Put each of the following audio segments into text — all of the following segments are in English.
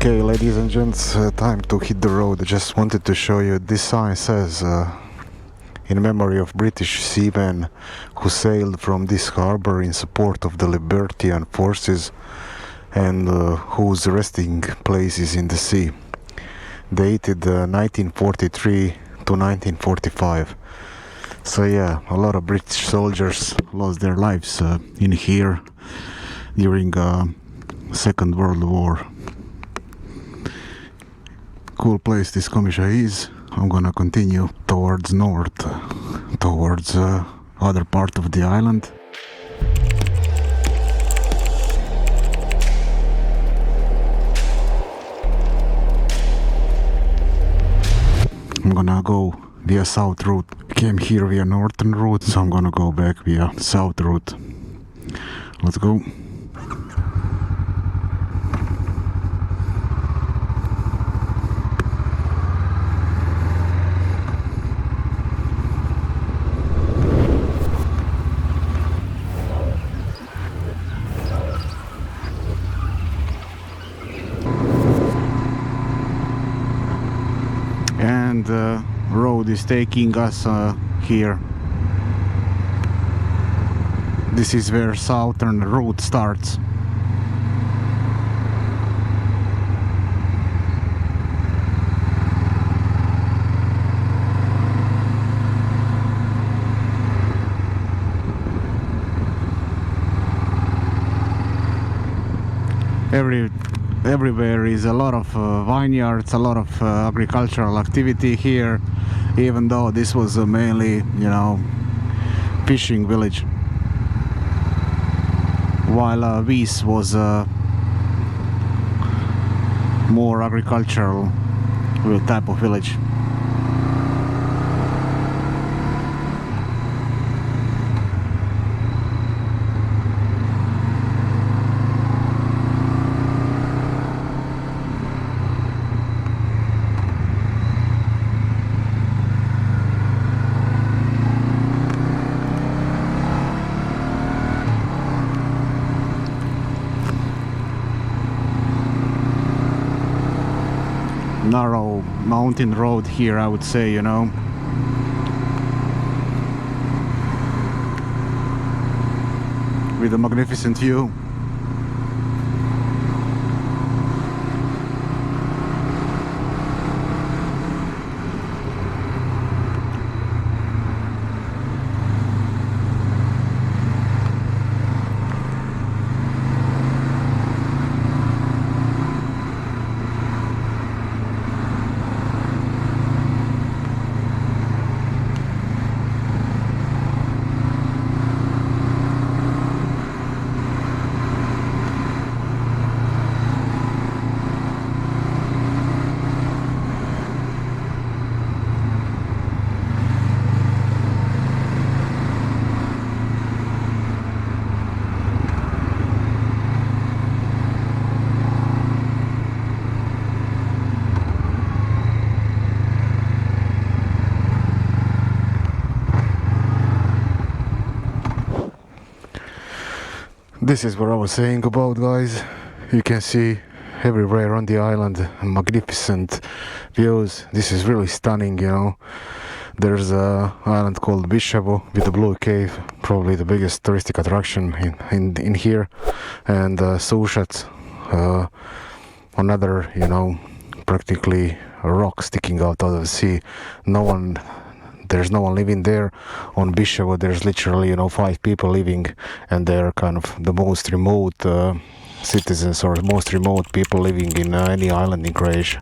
Okay, ladies and gents, time to hit the road. I just wanted to show you this sign says in memory of British seamen who sailed from this harbor in support of the Libertarian forces and whose resting place is in the sea. Dated 1943 to 1945. So yeah, a lot of British soldiers lost their lives in here during Second World War. Cool place this Komiza is. I'm gonna continue towards north, towards other part of the island. I'm gonna go via south route. Came here via northern route, so I'm gonna go back via south route. Let's go. And the road is taking us here. This is where southern route starts. Everywhere is a lot of vineyards, a lot of agricultural activity here, even though this was mainly, you know, fishing village, while Wies was more agricultural type of village. Narrow mountain road here, I would say, you know. With a magnificent view. This is what I was saying about, guys. You can see everywhere on the island magnificent views. This is really stunning, you know. There's a island called Bishavo with a blue cave, probably the biggest touristic attraction in here, and Sushat, another, you know, practically a rock sticking out of the sea. There's no one living there. On Bishavo there's literally, you know, 5 people living, and they're kind of the most remote citizens or most remote people living in any island in Croatia.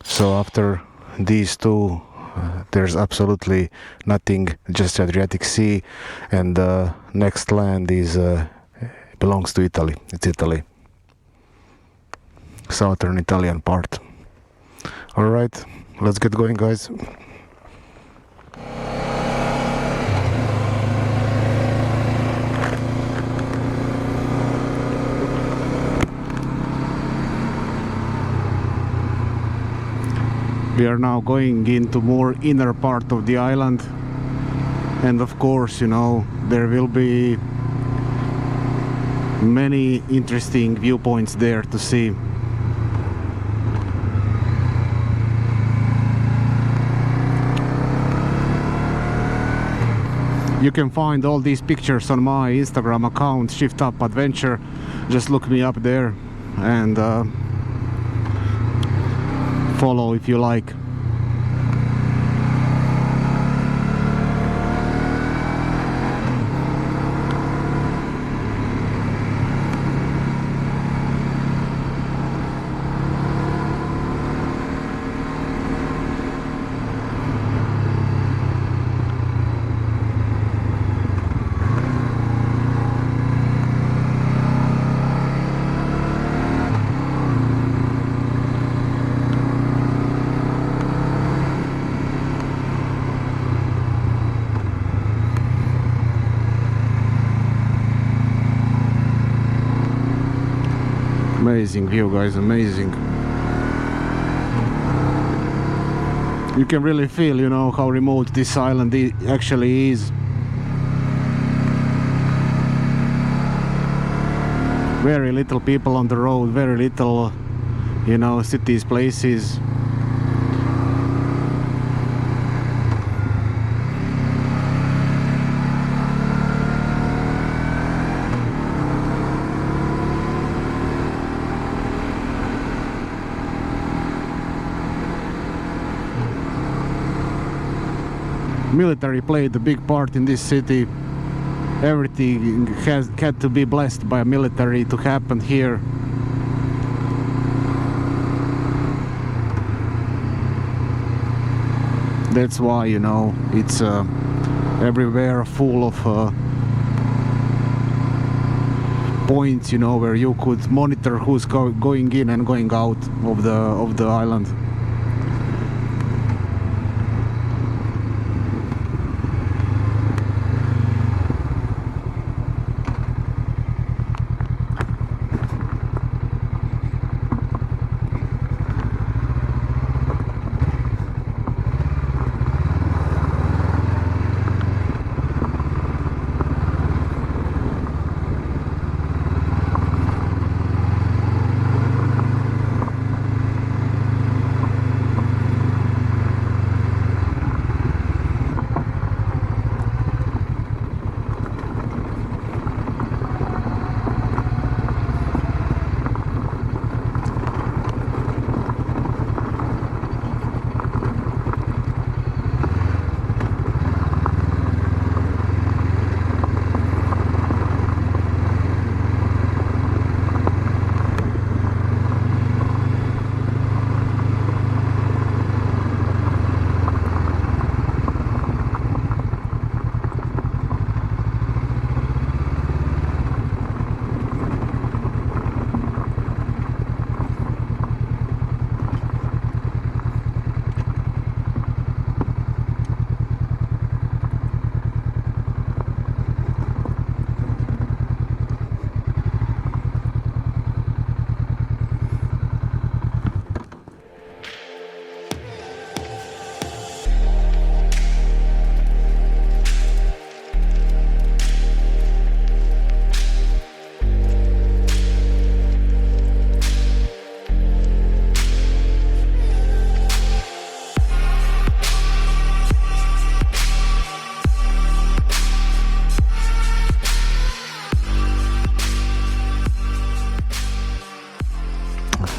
So after these two there's absolutely nothing, just Adriatic Sea, and next land is belongs to Italy. It's Italy, southern Italian part. All right, let's get going, guys. We are now going into more inner part of the island, and of course, you know, there will be many interesting viewpoints there to see. You can find all these pictures on my Instagram account, Shift Up Adventure. Just look me up there and follow if you like. Amazing view, guys, amazing. You can really feel, you know, how remote this island actually is. Very little people on the road, very little, you know, cities, places. Military played a big part in this city. Everything had to be blessed by military to happen here. That's why, you know, it's everywhere full of points, you know, where you could monitor who's going in and going out of the island.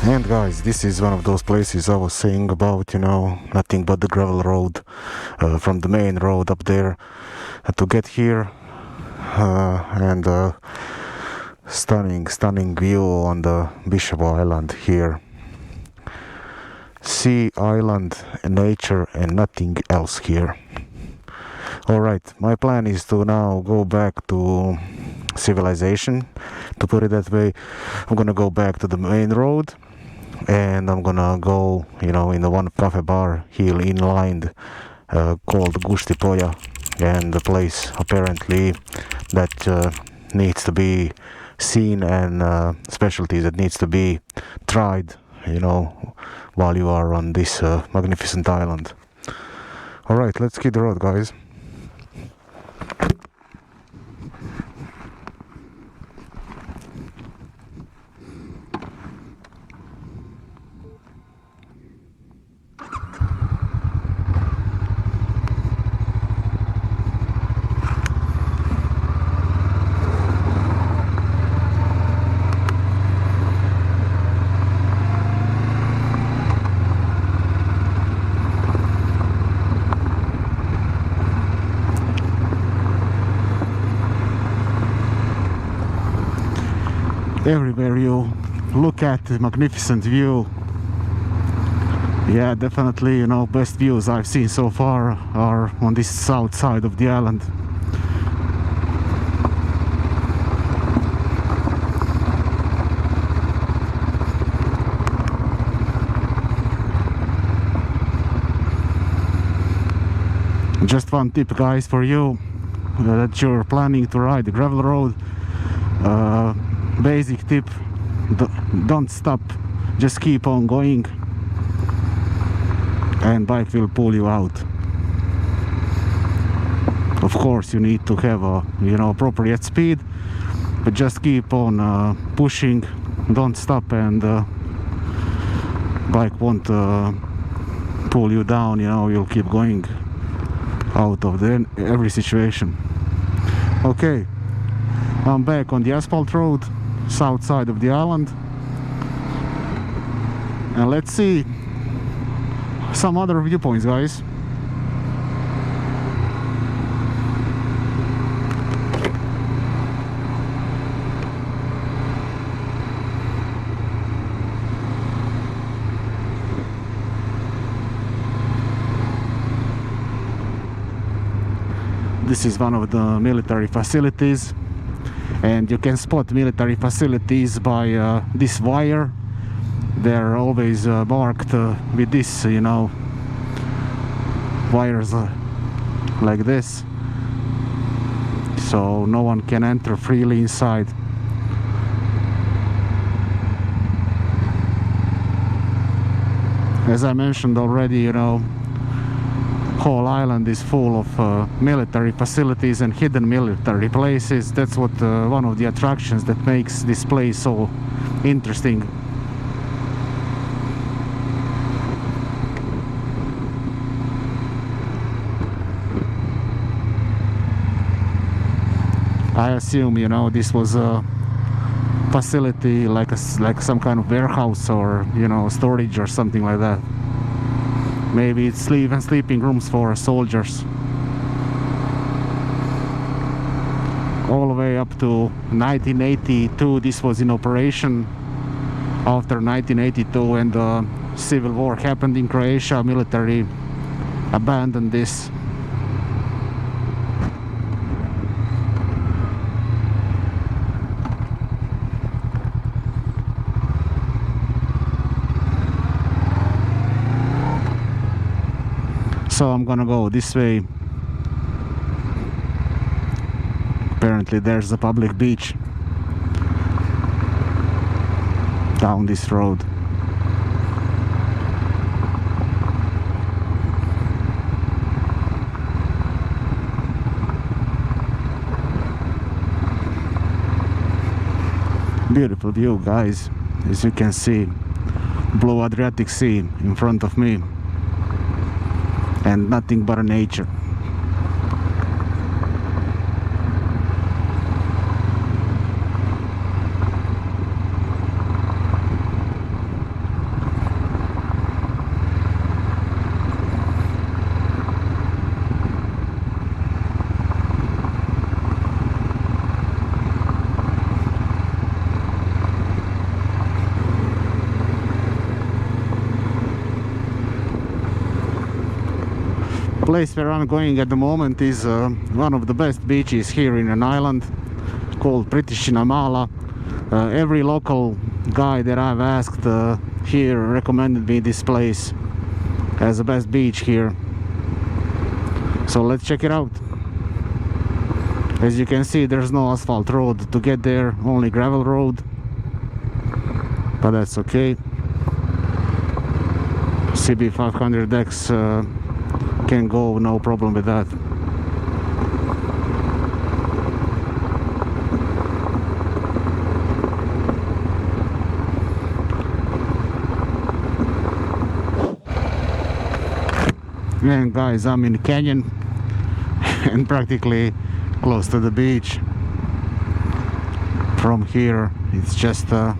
And guys, this is one of those places I was saying about, you know, nothing but the gravel road from the main road up there to get here, and stunning view on the Bishop Island here. Sea, island, nature and nothing else here. Alright, my plan is to now go back to civilization, to put it that way. I'm gonna go back to the main road and I'm gonna go, you know, in the one cafe bar hill inlined called Gustipoja, and the place apparently that needs to be seen and specialties that needs to be tried, you know, while you are on this magnificent island. Alright, let's hit the road, guys. everywhere you look at, the magnificent view. Yeah, definitely, you know, best views I've seen so far are on this south side of the island. Just one tip, guys, for you that you're planning to ride the gravel road. Basic tip: don't stop, just keep on going, and bike will pull you out. Of course, you need to have a, you know, appropriate speed, but just keep on pushing, don't stop, and bike won't pull you down. You know, you'll keep going out of every situation. Okay, I'm back on the asphalt road, south side of the island, and let's see some other viewpoints, guys. This is one of the military facilities, and you can spot military facilities by this wire. They're always marked with this, you know, wires like this, so no one can enter freely inside. As I mentioned already, you know, whole island is full of military facilities and hidden military places. That's what one of the attractions that makes this place so interesting. I assume, you know, this was a facility like some kind of warehouse, or, you know, storage or something like that. Maybe it's sleeping rooms for soldiers. All the way up to 1982 this was in operation. After 1982, when the civil war happened in Croatia, military abandoned this. So I'm gonna go this way. Apparently there's a public beach down this road. Beautiful view, guys. As you can see, blue Adriatic Sea in front of me, and nothing but nature. Place where I'm going at the moment is one of the best beaches here in an island, called British Namala. Every local guy that I've asked here recommended me this place as the best beach here. So let's check it out. As you can see, there's no asphalt road to get there, only gravel road, but that's okay. CB500X can go, no problem with that. And guys, I'm in the canyon and practically close to the beach. From here it's just a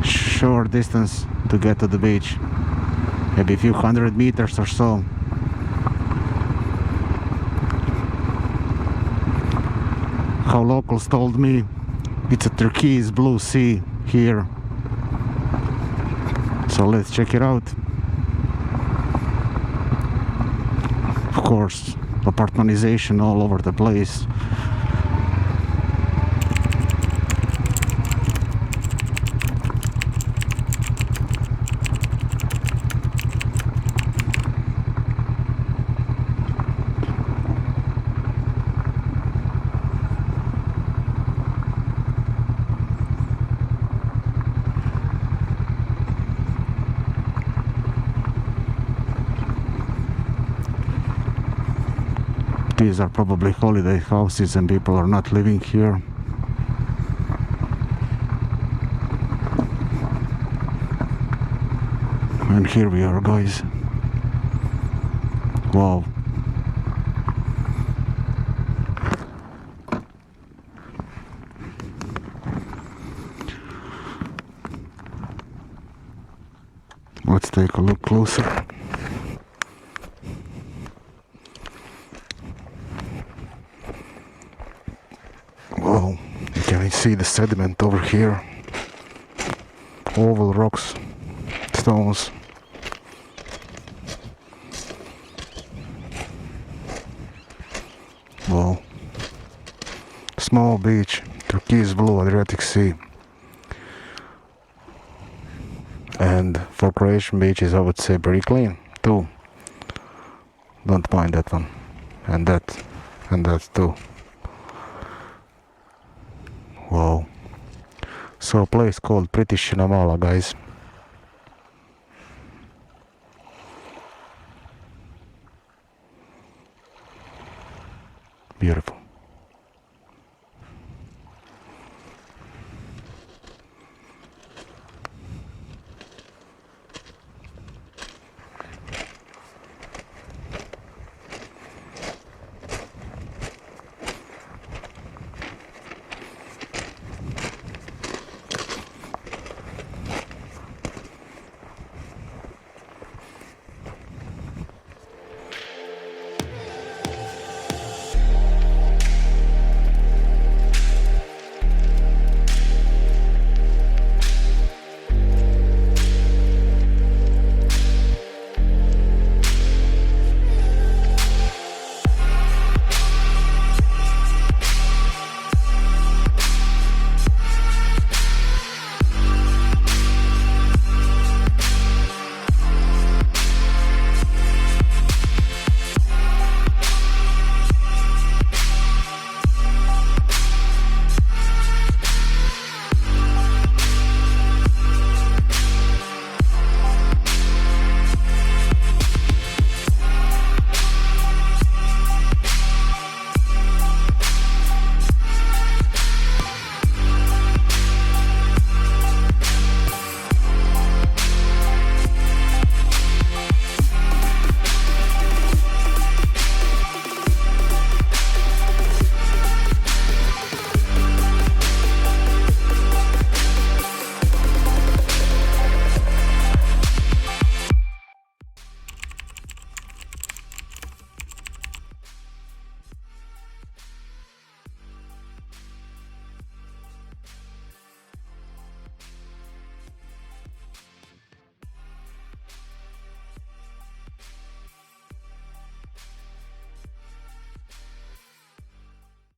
short distance to get to the beach, maybe a few hundred meters or so. How locals told me, It's a turquoise blue sea here. So let's check it out. Of course, apartmentization all over the place. These are probably holiday houses and people are not living here. And here we are, guys. Wow. Let's take a look closer. Wow, you can see the sediment over here. Oval rocks, stones. Wow. Small beach, turquoise blue Adriatic Sea. And for Croatian beaches I would say very clean too. Don't mind that one. And that too. Wow. So a place called British Namala, guys. Beautiful.